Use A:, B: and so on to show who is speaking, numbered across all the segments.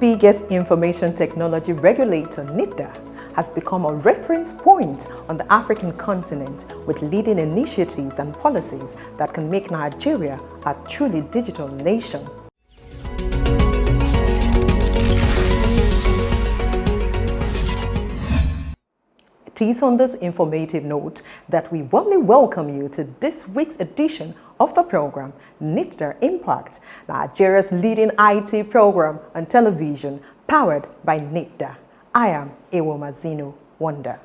A: biggest information technology regulator, NITDA, has become a reference point on the African continent with leading initiatives and policies that can make Nigeria a truly digital nation. It is on this informative note that we warmly welcome you to this week's edition of the program, NITDA Impact, Nigeria's leading IT program on television, powered by NITDA. I am Ewomazino Wonder.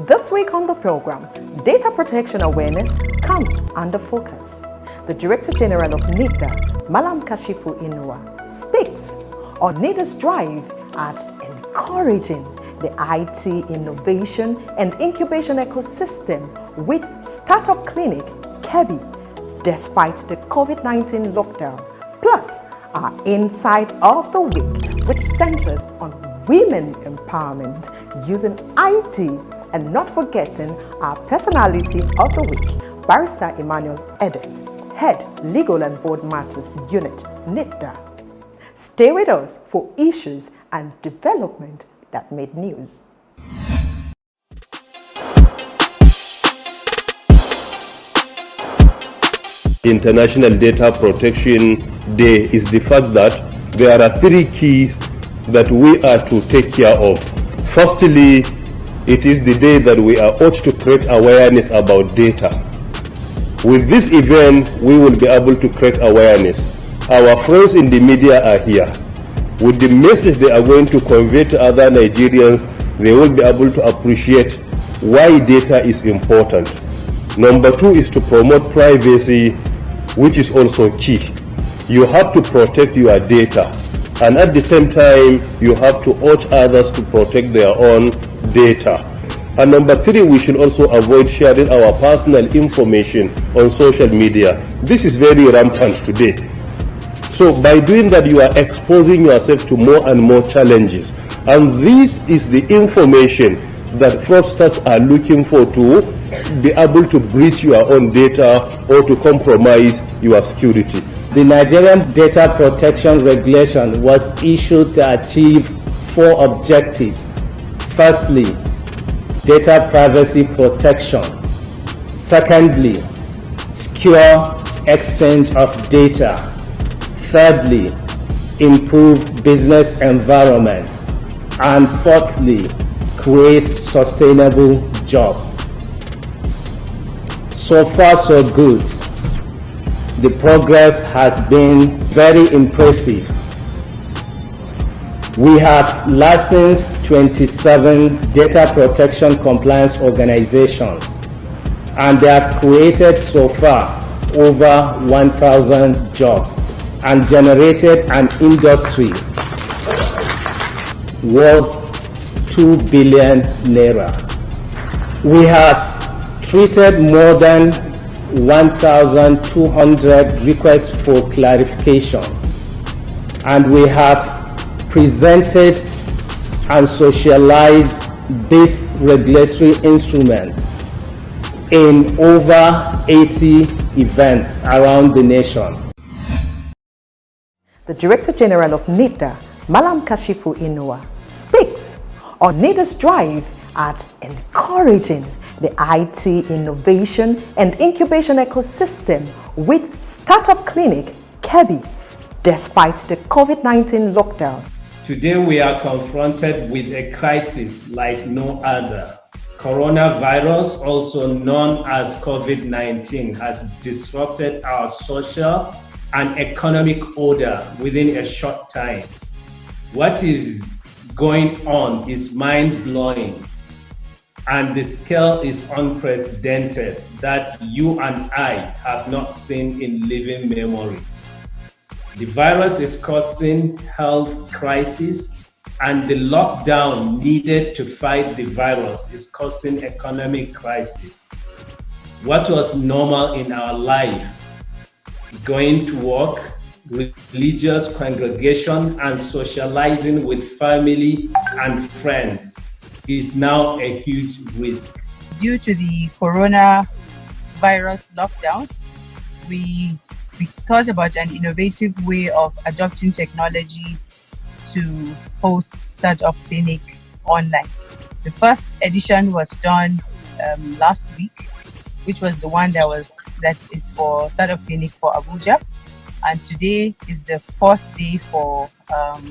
A: This week on the program, data protection awareness comes under focus. The Director General of NITDA, Malam Kashifu Inuwa, speaks on NITDA's drive at encouraging the IT innovation and incubation ecosystem with Startup Clinic, Kebi, despite the COVID-19 lockdown, plus our Insight of the Week, which centers on women empowerment using IT, and not forgetting our Personality of the Week, Barrister Emmanuel Edit, Head Legal and Board Matters Unit, NITDA. Stay with us for issues and development that made news.
B: International Data Protection Day is the fact that there are three keys that we are to take care of. Firstly, it is the day that we are ought to create awareness about data. With this event, we will be able to create awareness. Our friends in the media are here. With the message they are going to convey to other Nigerians, they will be able to appreciate why data is important. Number two is to promote privacy, which is also key. You have to protect your data, and at the same time, you have to urge others to protect their own data. And number three, we should also avoid sharing our personal information on social media. This is very rampant today. So by doing that, you are exposing yourself to more and more challenges. And this is the information that fraudsters are looking for to be able to breach your own data or to compromise your security.
C: The Nigerian Data Protection Regulation was issued to achieve four objectives. Firstly, data privacy protection. Secondly, secure exchange of data. Thirdly, improve business environment. And fourthly, create sustainable jobs. So far, so good. The progress has been very impressive. We have licensed 27 data protection compliance organizations, and they have created so far over 1,000 jobs and generated an industry worth 2 billion naira. We have treated more than 1,200 requests for clarifications, and we have presented and socialized this regulatory instrument in over 80 events around the nation.
A: The Director General of NITDA, Malam Kashifu Inuwa, speaks on NITDA's drive at encouraging the IT innovation and incubation ecosystem with Startup Clinic, Kebi, despite the COVID-19 lockdown.
C: Today we are confronted with a crisis like no other. Coronavirus, also known as COVID-19, has disrupted our social and economic order within a short time. What is going on is mind-blowing, and the scale is unprecedented that you and I have not seen in living memory. The virus is causing health crisis, and the lockdown needed to fight the virus is causing economic crisis. What was normal in our life, going to work, religious congregation, and socializing with family and friends, is now a huge risk.
D: Due to the coronavirus lockdown, we thought about an innovative way of adopting technology to host Startup Clinic online. The first edition was done last week, which was the one that is for Startup Clinic for Abuja, and today is the fourth day for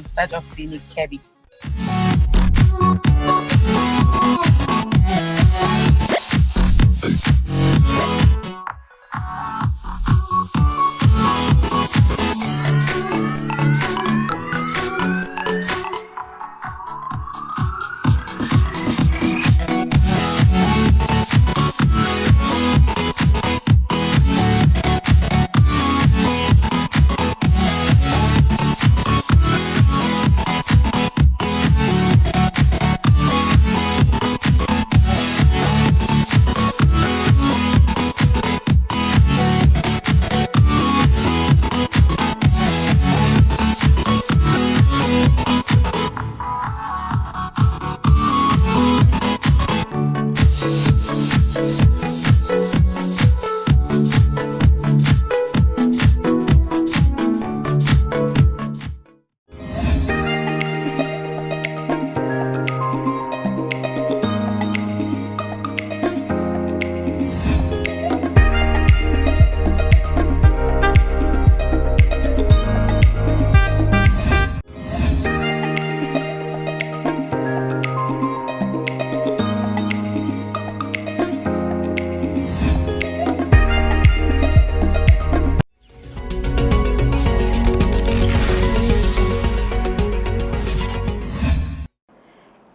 D: Startup Clinic Kebbi.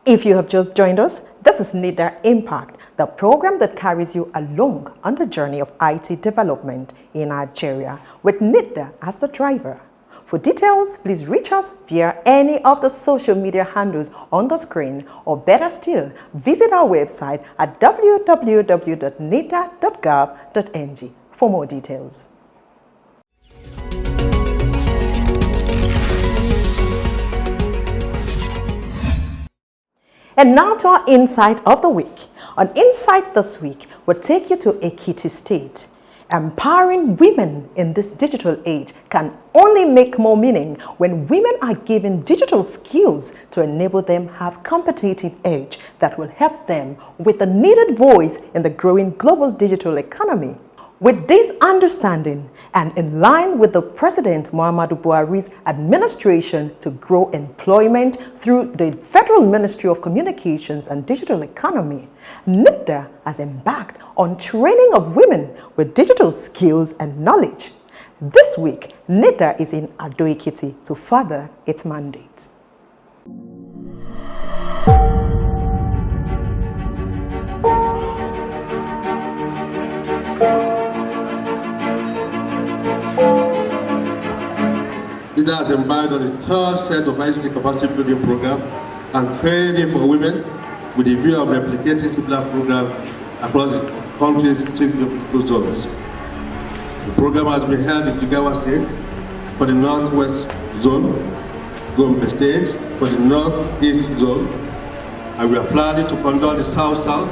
A: If you have just joined us, this is NITDA Impact, the program that carries you along on the journey of IT development in Nigeria, with NITDA as the driver. For details, please reach us via any of the social media handles on the screen, or better still, visit our website at www.nitda.gov.ng for more details. And now to our Insight of the Week. On Insight this week, we'll take you to Ekiti State. Empowering women in this digital age can only make more meaning when women are given digital skills to enable them have competitive edge that will help them with the needed voice in the growing global digital economy. With this understanding, and in line with the President Muhammadu Buhari's administration to grow employment through the Federal Ministry of Communications and Digital Economy, NITDA has embarked on training of women with digital skills and knowledge. This week, NITDA is in Ado-Ekiti to further its mandate.
E: NITDA has embarked on the third set of ICT capacity building program and training for women with a view of replicating similar program across the country's 6 geographical zones. The program has been held in Jigawa State for the Northwest Zone, Gombe State for the Northeast Zone, and we are planning to conduct the South-South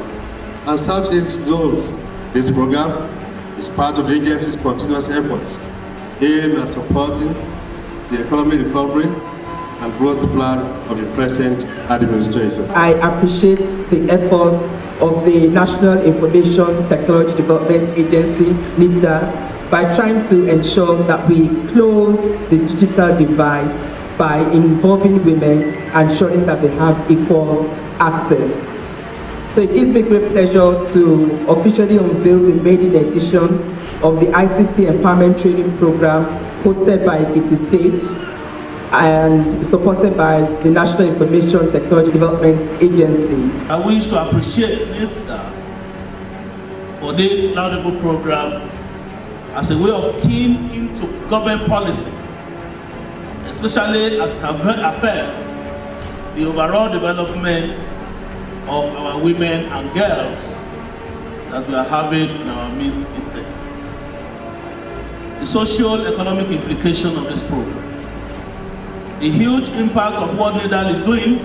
E: and Southeast zones. This program is part of the agency's continuous efforts aimed at supporting the economic recovery and growth plan of the present administration.
F: I appreciate the efforts of the National Information Technology Development Agency, NITDA, by trying to ensure that we close the digital divide by involving women and ensuring that they have equal access. So it gives me great pleasure to officially unveil the maiden edition of the ICT Empowerment Training Program hosted by Ekiti State and supported by the National Information Technology Development Agency.
G: I wish to appreciate NITDA for this laudable program as a way of keying into government policy, especially as it affects the overall development of our women and girls that we are having in our midst instead. The socio-economic implication of this program, the huge impact of what NITDA is doing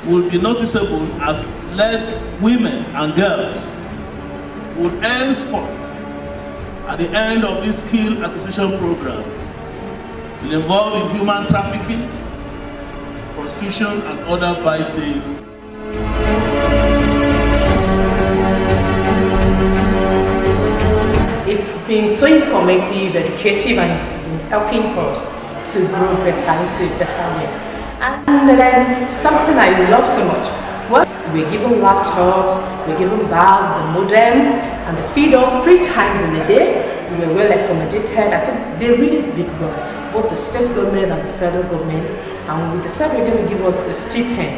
G: will be noticeable as less women and girls would henceforth, at the end of this skill acquisition program, will involve in human trafficking, prostitution and other vices.
H: It's been so informative, educative, and it's been helping us to grow better into a better way. And then something I love so much. Well, we're given laptop, we're given bag, the modem, and they feed us 3 times in a day. We were well accommodated. I think they really did well, both the state government and the federal government. And we decided we're going to give us a stipend.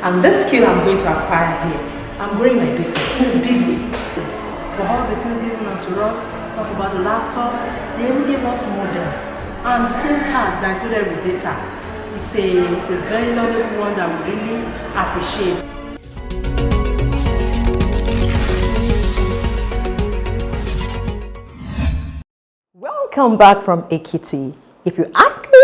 H: And this skill I'm going to acquire here, I'm growing my business in a big way.
I: For all the things given unto us, talk about the laptops, they even gave us modem and SIM cards that is loaded with data. It's a very laudable one that we really appreciate.
A: Welcome back from Ekiti. If you ask me,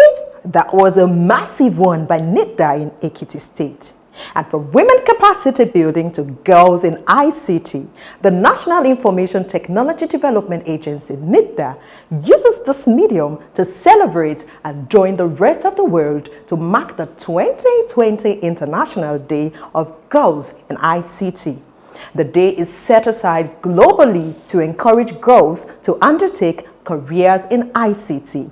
A: that was a massive one by NITDA in Ekiti State. And from women capacity building to girls in ICT, the National Information Technology Development Agency, NITDA, uses this medium to celebrate and join the rest of the world to mark the 2020 International Day of Girls in ICT. The day is set aside globally to encourage girls to undertake careers in ICT.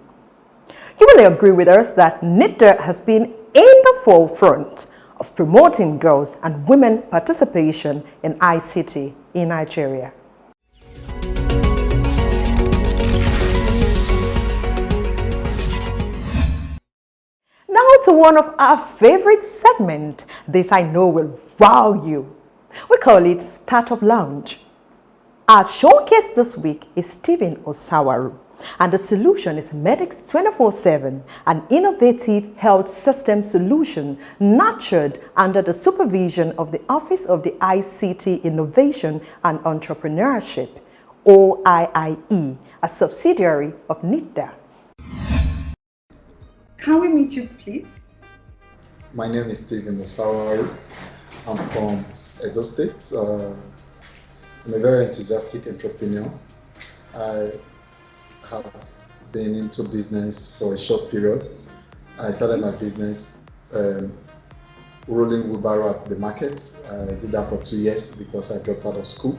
A: You will agree with us that NITDA has been in the forefront of promoting girls and women participation in ICT in Nigeria. Now to one of our favorite segments. This I know will wow you. We call it Startup Lounge. Our showcase this week is Stephen Osawaru, and the solution is Medics 24/7, an innovative health system solution nurtured under the supervision of the Office of the ICT Innovation and Entrepreneurship, OIIE, a subsidiary of NITDA.
J: Can we meet you, please?
K: My name is Stephen Osawaru. I'm from Edo State. I'm a very enthusiastic entrepreneur. I have been into business for a short period. I started my business rolling wheelbarrow at the market. I did that for 2 years because I dropped out of school.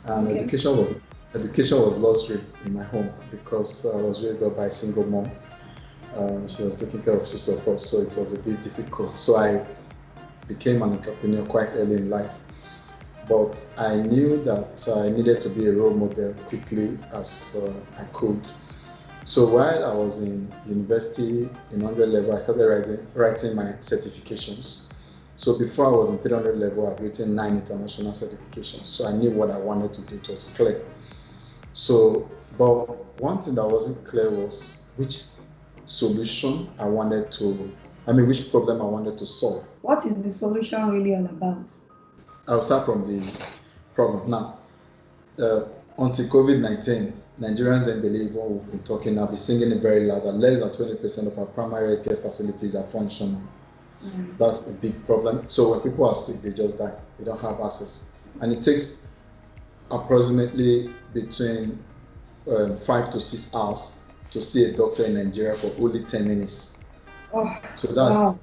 K: And education was luxury in my home because I was raised up by a single mom. She was taking care of 6 of us, so it was a bit difficult. So I became an entrepreneur quite early in life. But I knew that I needed to be a role model quickly as I could. So while I was in university in 100 level, I started writing my certifications. So before I was in 300 level, I've written 9 international certifications. So I knew what I wanted to do. It was clear. So, but one thing that wasn't clear was which solution which problem I wanted to solve.
J: What is the solution really all about?
K: I'll start from the problem. Now, until COVID-19, Nigerians don't believe what we've been talking. I'll be singing it very loud. That less than 20% of our primary care facilities are functional. That's a big problem. So when people are sick, they just die. They don't have access. And it takes approximately between 5 to 6 hours to see a doctor in Nigeria for only 10 minutes. So that's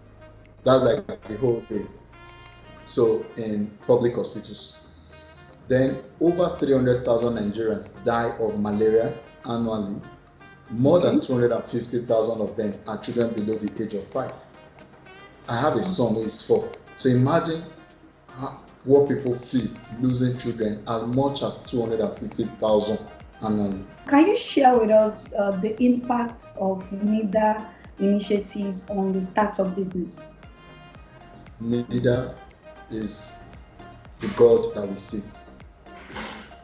K: like the whole day. So in public hospitals. Then over 300,000 Nigerians die of malaria annually. More than 250,000 of them are children below the age of 5. I have a son who is 4. So imagine what people feel losing children as much as 250,000 annually.
J: Can you share with us the impact of NITDA initiatives on the startup business?
K: NITDA is the God that we see.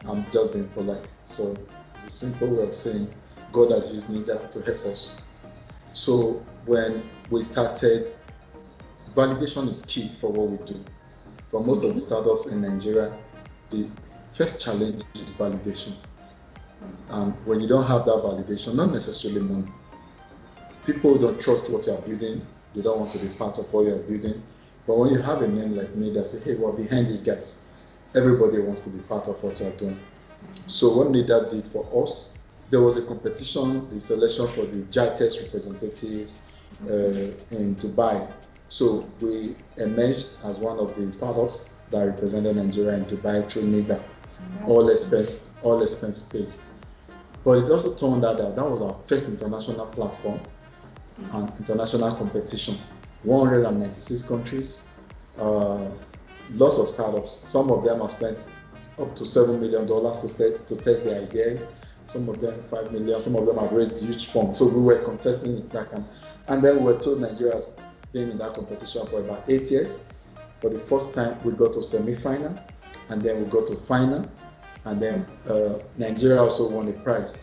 K: I'm just being polite. So it's a simple way of saying God has used NITDA to help us. So when we started, validation is key for what we do. For most of the startups in Nigeria, the first challenge is validation. And when you don't have that validation, not necessarily money, people don't trust what you are building. They don't want to be part of what you are building. But when you have a name like me that say, hey, we're behind these guys, everybody wants to be part of what you're doing. So what NITDA did for us, there was a competition, the selection for the JITES representatives in Dubai. So we emerged as one of the startups that represented Nigeria in Dubai through NITDA, all expense paid. But it also turned out that was our first international platform and international competition. 196 countries, lots of startups. Some of them have spent up to $7 million to test the idea. Some of them 5 million, some of them have raised huge funds. So we were contesting in that camp. And then we were told Nigeria has been in that competition for about 8 years. For the first time, we got to semi-final, and then we got to final, and then Nigeria also won the prize.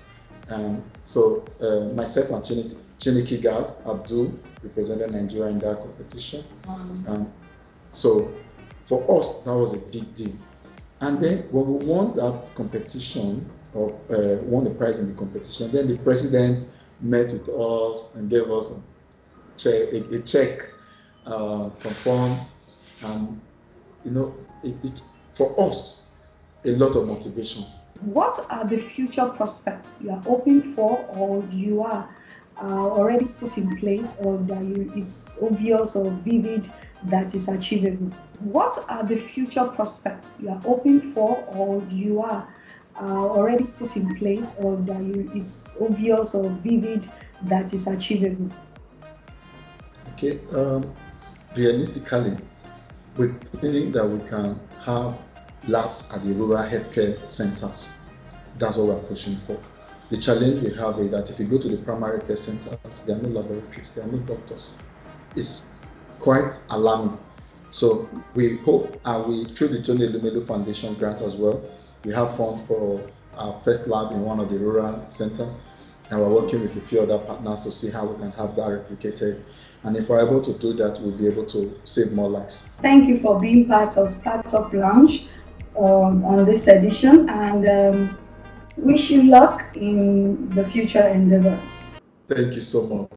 K: So myself and Chiniki Gad Abdul represented Nigeria in that competition. So for us, that was a big deal. And then when we won that competition, or won the prize in the competition, then the president met with us and gave us a check from funds, and it for us a lot of motivation.
J: What are the future prospects you are hoping for, or you are already put in place, or that is obvious or vivid that is achievable? What are the future prospects you are hoping for, or you are already put in place, or that is obvious or vivid that is achievable?
K: Okay, realistically, we think that we can have labs at the rural healthcare centers. That's what we're pushing for. The challenge we have is that if you go to the primary care centers, there are no laboratories, there are no doctors. It's quite alarming. So we hope, and we through the Tony Lumelu Foundation grant as well, we have funds for our first lab in one of the rural centers, and we're working with a few other partners to see how we can have that replicated. And if we're able to do that, we'll be able to save more lives.
J: Thank you for being part of Startup Lounge on this edition, and wish you luck in the future endeavors.
K: Thank you so much.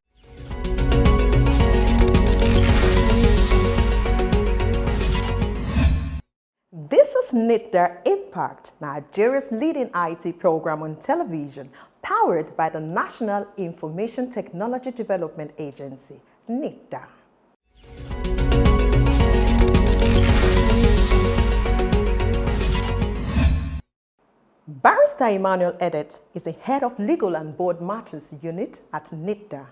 A: This is NITDA Impact, Nigeria's leading IT program on television, powered by the National Information Technology Development Agency, NITDA. Barrister Emmanuel Edet is the head of Legal and Board Matters Unit at NITDA.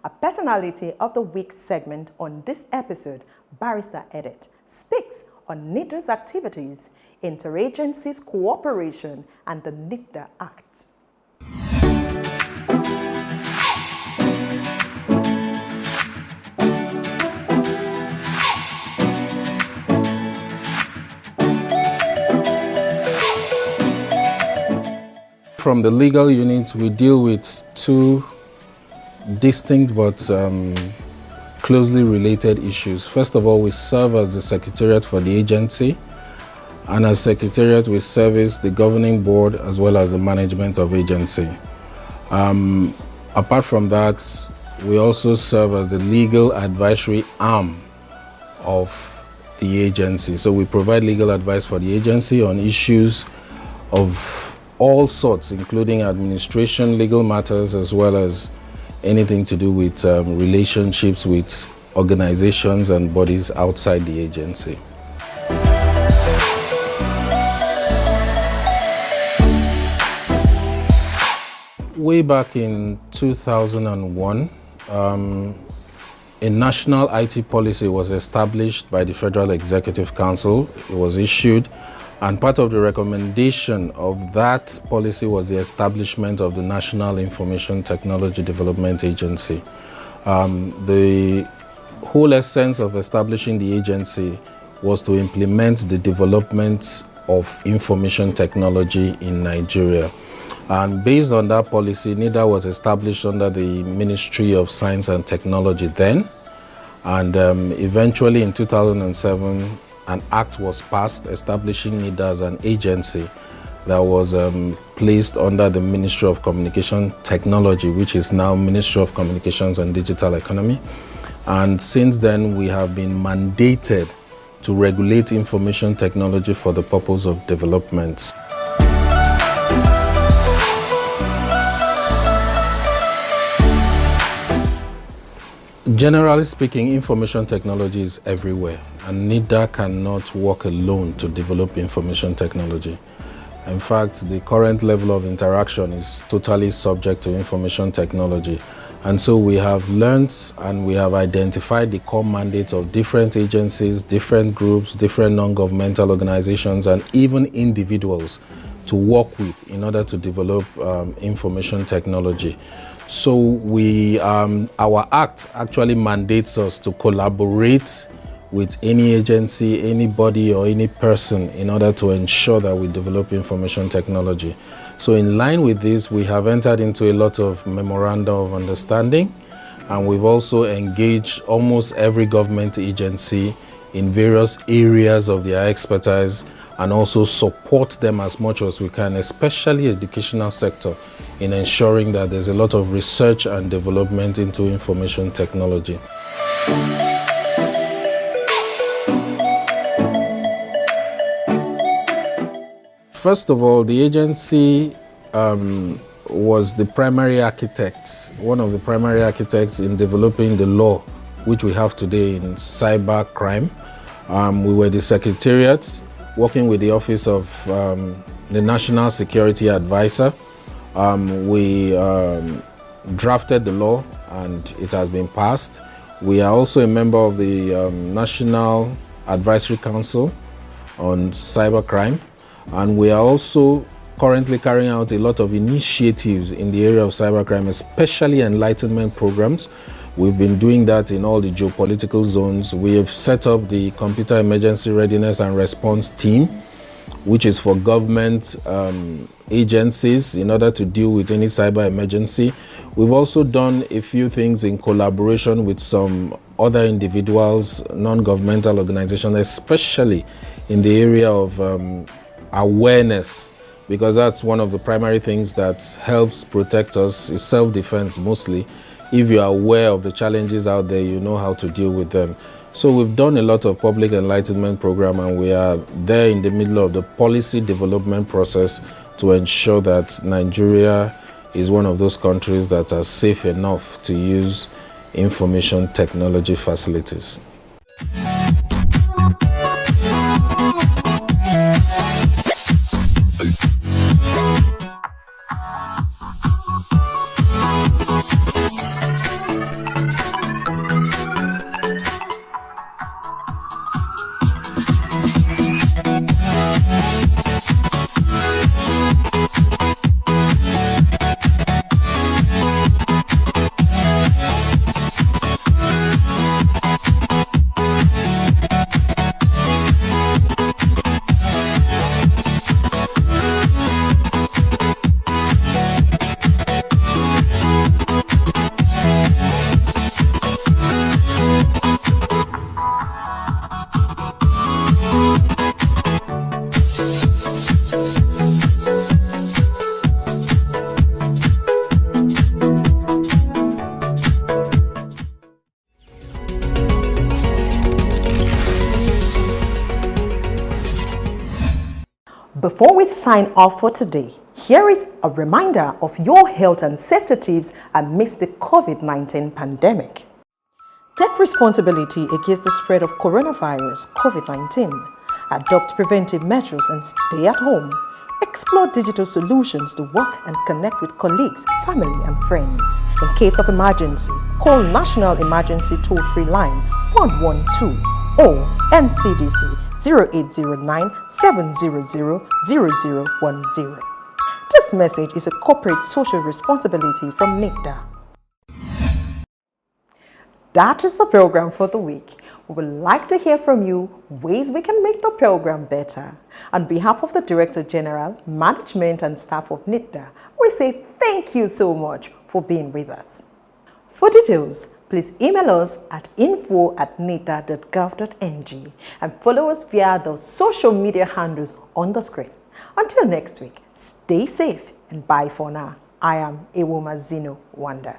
A: A personality of the week segment on this episode, Barrister Edet speaks on NITDA's activities, interagencies cooperation, and the NITDA Act.
L: From the legal unit, we deal with two distinct but closely related issues. First of all, we serve as the secretariat for the agency, and as secretariat we service the governing board as well as the management of agency. Apart from that, we also serve as the legal advisory arm of the agency. So we provide legal advice for the agency on issues of all sorts, including administration, legal matters, as well as anything to do with relationships with organizations and bodies outside the agency. Way back in 2001, a national IT policy was established by the Federal Executive Council. It was issued, and part of the recommendation of that policy was the establishment of the National Information Technology Development Agency. The whole essence of establishing the agency was to implement the development of information technology in Nigeria. And based on that policy, NITDA was established under the Ministry of Science and Technology then. And eventually in 2007, an act was passed establishing NITDA as an agency that was placed under the Ministry of Communication Technology, which is now Ministry of Communications and Digital Economy. And since then, we have been mandated to regulate information technology for the purpose of development. Generally speaking, information technology is everywhere, and NITDA cannot work alone to develop information technology. In fact, the current level of interaction is totally subject to information technology. And so we have learned and we have identified the core mandates of different agencies, different groups, different non-governmental organizations, and even individuals to work with in order to develop information technology. So our act actually mandates us to collaborate with any agency, anybody or any person in order to ensure that we develop information technology. So in line with this, we have entered into a lot of memoranda of understanding, and we've also engaged almost every government agency in various areas of their expertise, and also support them as much as we can, especially educational sector, in ensuring that there's a lot of research and development into information technology. First of all, the agency was the primary architect, one of the primary architects in developing the law which we have today in cyber crime. We were the secretariat working with the Office of the National Security Advisor. We drafted the law and it has been passed. We are also a member of the National Advisory Council on Cybercrime, and we are also currently carrying out a lot of initiatives in the area of cybercrime, especially enlightenment programs. We've been doing that in all the geopolitical zones. We have set up the Computer Emergency Readiness and Response Team, which is for government agencies in order to deal with any cyber emergency. We've also done a few things in collaboration with some other individuals, non-governmental organizations, especially in the area of awareness, because that's one of the primary things that helps protect us, is self-defense mostly. If you are aware of the challenges out there, you know how to deal with them. So we've done a lot of public enlightenment program, and we are there in the middle of the policy development process to ensure that Nigeria is one of those countries that are safe enough to use information technology facilities.
A: Before we sign off for today, here is a reminder of your health and safety tips amidst the COVID-19 pandemic. Take responsibility against the spread of coronavirus COVID-19. Adopt preventive measures and stay at home. Explore digital solutions to work and connect with colleagues, family and friends. In case of emergency, call National Emergency Toll-Free Line 112 or NCDC 0809-700-0010. This message is a corporate social responsibility from NITDA. That is the program for the week. We would like to hear from you ways we can make the program better. On behalf of the Director General, Management and staff of NITDA, we say thank you so much for being with us. For details, please email us at info@nitda.gov.ng and follow us via the social media handles on the screen. Until next week, stay safe and bye for now. I am Ewoma Zino Wanda.